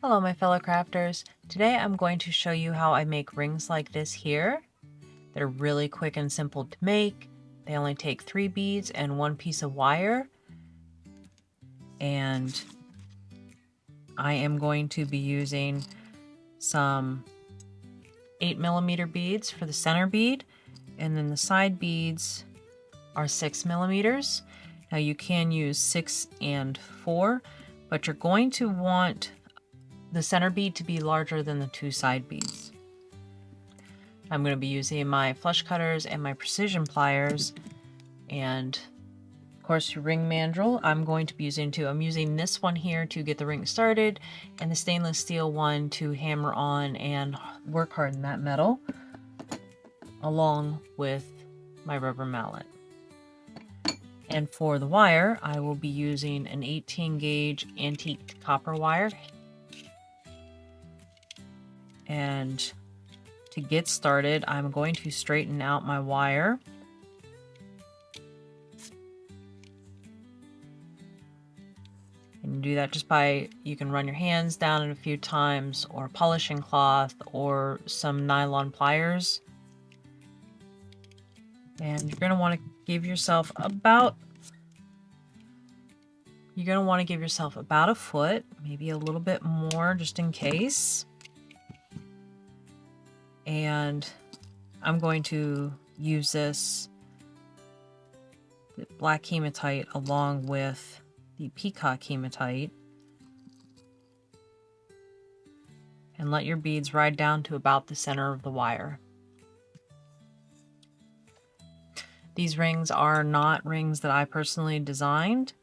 Hello my fellow crafters. Today I'm going to show you how I make rings like this here. They're really quick and simple to make. They only take 3 beads and 1 piece of wire. And I am going to be using some 8mm beads for the center bead. And then the side beads are 6mm. Now you can use 6 and 4, but you're going to want the center bead to be larger than the 2 side beads. I'm going to be using my flush cutters and my precision pliers, and of course your ring mandrel I'm going to be using too. I'm using this one here to get the ring started, and the stainless steel one to hammer on and work harden that metal, along with my rubber mallet. And for the wire, I will be using an 18 gauge antique copper wire. And to get started, I'm going to straighten out my wire. And you do that just by, you can run your hands down it a few times, or polishing cloth, or some nylon pliers. And you're going to want to give yourself about a foot, maybe a little bit more just in case. And I'm going to use this black hematite along with the peacock hematite, and let your beads ride down to about the center of the wire. These rings are not rings that I personally designed,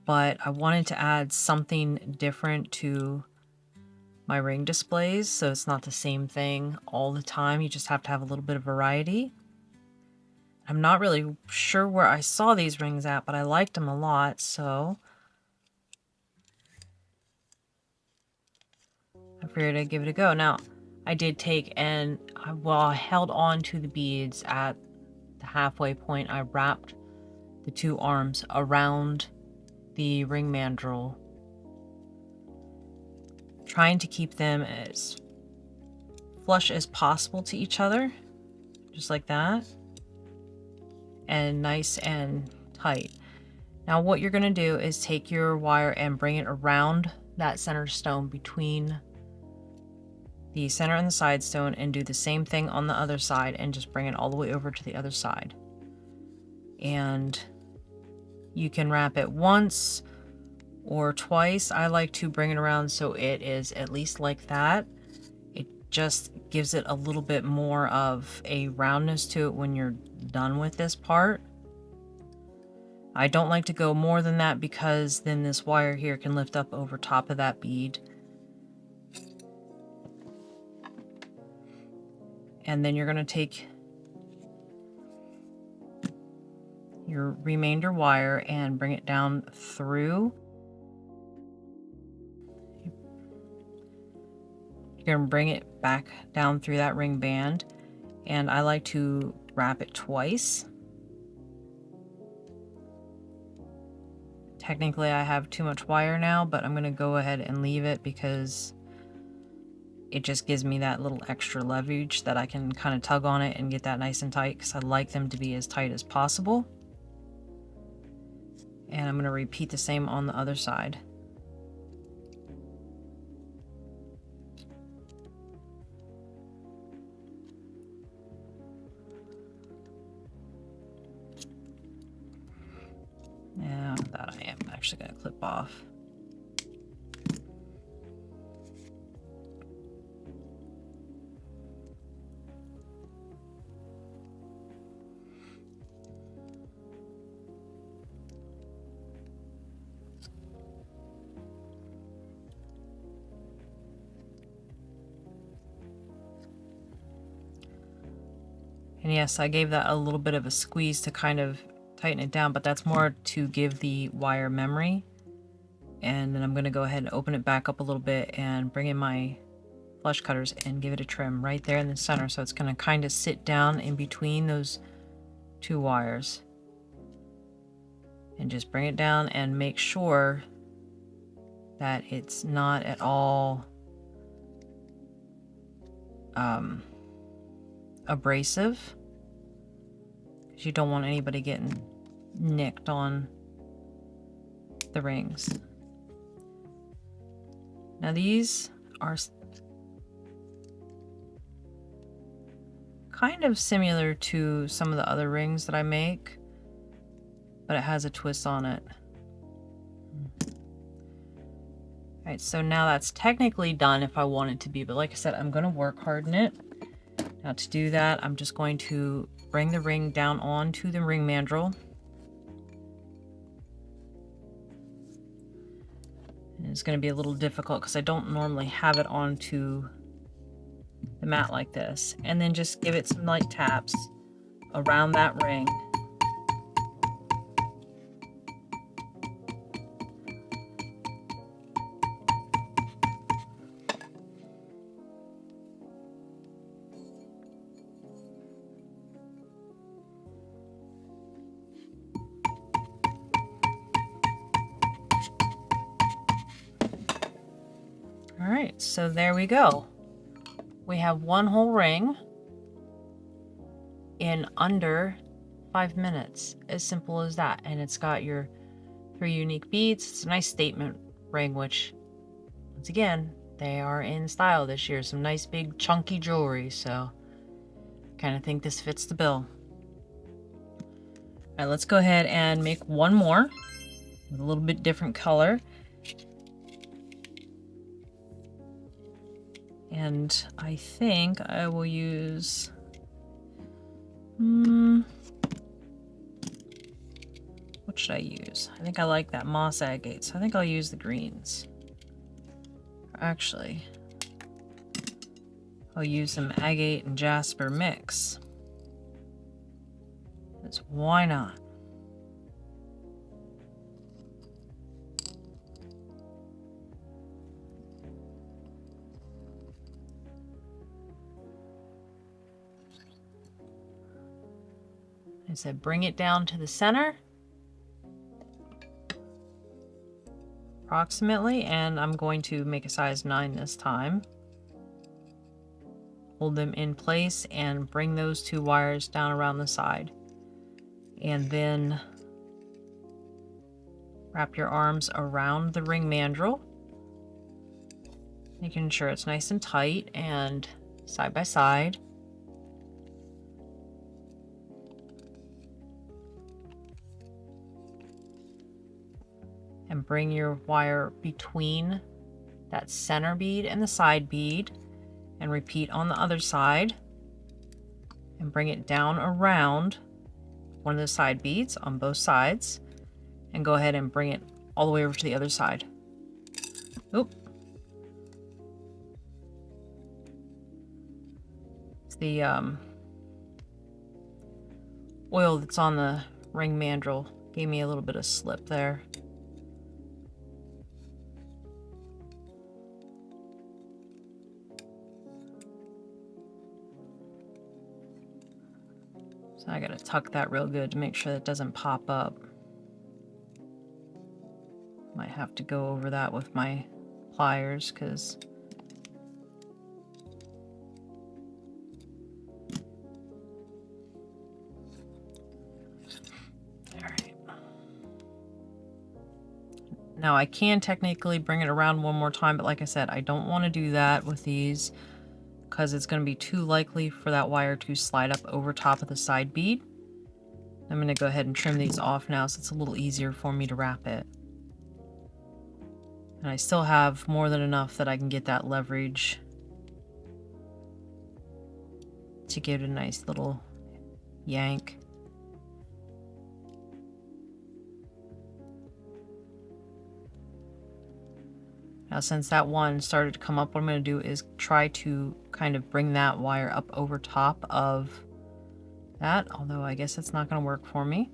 but I wanted to add something different to my ring displays, so it's not the same thing all the time. You just have to have a little bit of variety. I'm not really sure where I saw these rings at, but I liked them a lot, so I figured I'd give it a go. Now, I did take and, I held on to the beads at the halfway point. I wrapped the 2 arms around the ring mandrel, trying to keep them as flush as possible to each other, just like that, and nice and tight. Now what you're going to do is take your wire and bring it around that center stone between the center and the side stone, and do the same thing on the other side, and just bring it all the way over to the other side. And you can wrap it once or twice. I like to bring it around so it is at least like that. It just gives it a little bit more of a roundness to it when you're done with this part. I don't like to go more than that, because then this wire here can lift up over top of that bead. And then you're going to take your remainder wire and bring it down through. You're going to bring it back down through that ring band, and I like to wrap it twice. Technically I have too much wire now, but I'm going to go ahead and leave it because it just gives me that little extra leverage that I can kind of tug on it and get that nice and tight, because I like them to be as tight as possible. And I'm going to repeat the same on the other side. Now that I am actually going to clip off. And yes, I gave that a little bit of a squeeze to kind of tighten it down, but that's more to give the wire memory. And then I'm going to go ahead and open it back up a little bit and bring in my flush cutters and give it a trim right there in the center. So it's going to kind of sit down in between those 2 wires. And just bring it down and make sure that it's not at all abrasive, because you don't want anybody getting nicked on the rings. Now these are kind of similar to some of the other rings that I make, but it has a twist on it. Alright, so now that's technically done if I want it to be, but like I said, I'm going to work harden it. Now to do that, I'm just going to bring the ring down onto the ring mandrel. And it's going to be a little difficult because I don't normally have it onto the mat like this. And then just give it some light taps around that ring. Alright, so there we go. We have one whole ring in under 5 minutes. As simple as that. And it's got your 3 unique beads. It's a nice statement ring, which, once again, they are in style this year. Some nice big chunky jewelry, so kind of think this fits the bill. All right, let's go ahead and make one more with a little bit different color. And I think I will use what should I use? I think I like that moss agate, so I think I'll use the greens. Actually, I'll use some agate and jasper mix. Because why not? I said bring it down to the center approximately, and I'm going to make a size 9 this time. Hold them in place and bring those 2 wires down around the side. And then wrap your arms around the ring mandrel, making sure it's nice and tight and side by side. And bring your wire between that center bead and the side bead, and repeat on the other side, and bring it down around one of the side beads on both sides, and go ahead and bring it all the way over to the other side. Oop. It's the oil that's on the ring mandrel gave me a little bit of slip there. So I gotta tuck that real good to make sure that doesn't pop up. Might have to go over that with my pliers because alright. Now I can technically bring it around one more time, but like I said, I don't want to do that with these because it's going to be too likely for that wire to slide up over top of the side bead. I'm going to go ahead and trim these off now so it's a little easier for me to wrap it. And I still have more than enough that I can get that leverage to give it a nice little yank. Now since that one started to come up, what I'm going to do is try to kind of bring that wire up over top of that, although I guess it's not going to work for me.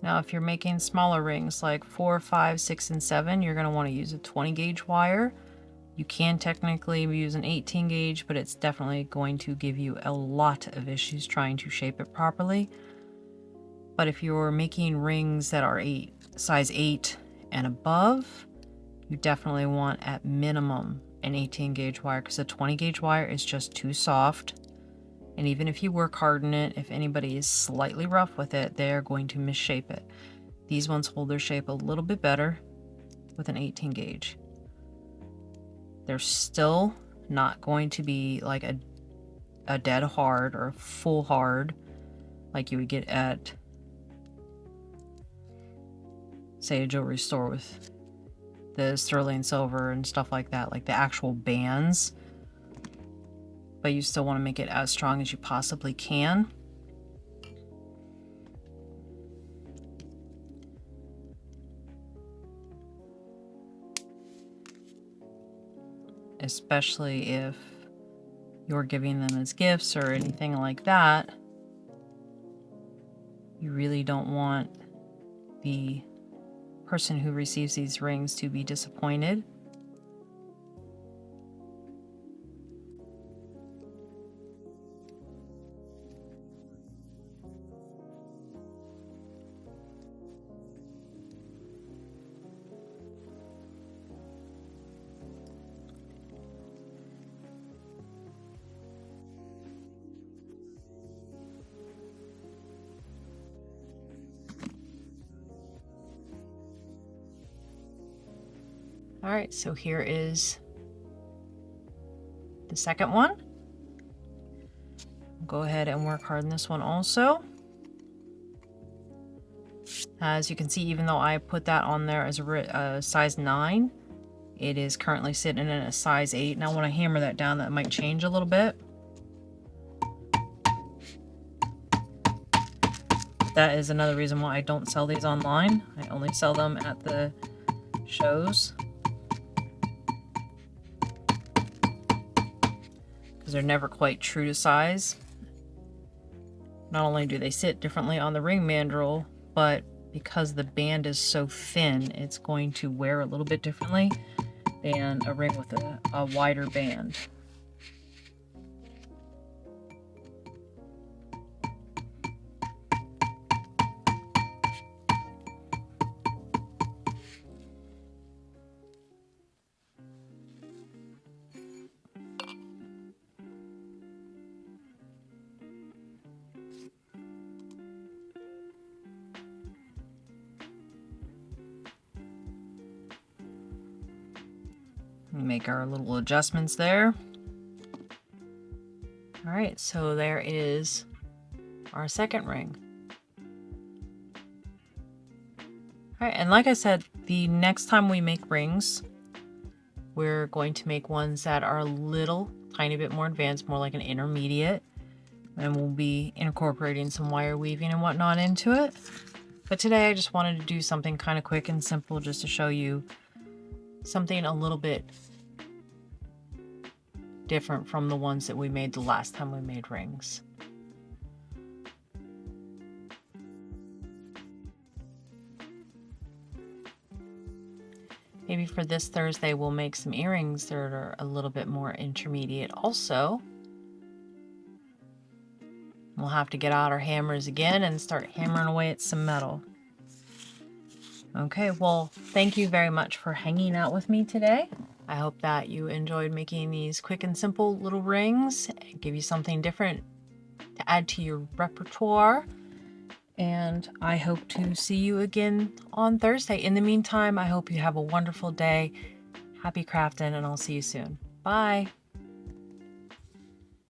Now, if you're making smaller rings like 4, 5, 6, and 7, you're going to want to use a 20 gauge wire. You can technically use an 18 gauge, but it's definitely going to give you a lot of issues trying to shape it properly. But if you're making rings that are size 8 and above, you definitely want at minimum an 18 gauge wire, because a 20 gauge wire is just too soft. And even if you work hard in it, if anybody is slightly rough with it, they're going to misshape it. These ones hold their shape a little bit better with an 18 gauge. They're still not going to be like a dead hard or a full hard like you would get at, say, a jewelry store with the sterling silver and stuff like that, like the actual bands. But you still want to make it as strong as you possibly can. Especially if you're giving them as gifts or anything like that. You really don't want the person who receives these rings to be disappointed. All right, so here is the second one. Go ahead and work hard on this one also. As you can see, even though I put that on there as a size 9, it is currently sitting in a size 8. Now when I hammer that down, that might change a little bit. That is another reason why I don't sell these online. I only sell them at the shows, because they're never quite true to size. Not only do they sit differently on the ring mandrel, but because the band is so thin, it's going to wear a little bit differently than a ring with a wider band. Make our little adjustments there. All right, so there is our second ring. All right, and like I said, the next time we make rings, we're going to make ones that are a little tiny bit more advanced, more like an intermediate, and we'll be incorporating some wire weaving and whatnot into it. But today I just wanted to do something kind of quick and simple, just to show you something a little bit different from the ones that we made the last time we made rings. Maybe for this Thursday we'll make some earrings that are a little bit more intermediate also. We'll have to get out our hammers again and start hammering away at some metal. Okay, well, thank you very much for hanging out with me today. I hope that you enjoyed making these quick and simple little rings, give you something different to add to your repertoire. And I hope to see you again on Thursday. In the meantime, I hope you have a wonderful day. Happy crafting, and I'll see you soon. Bye.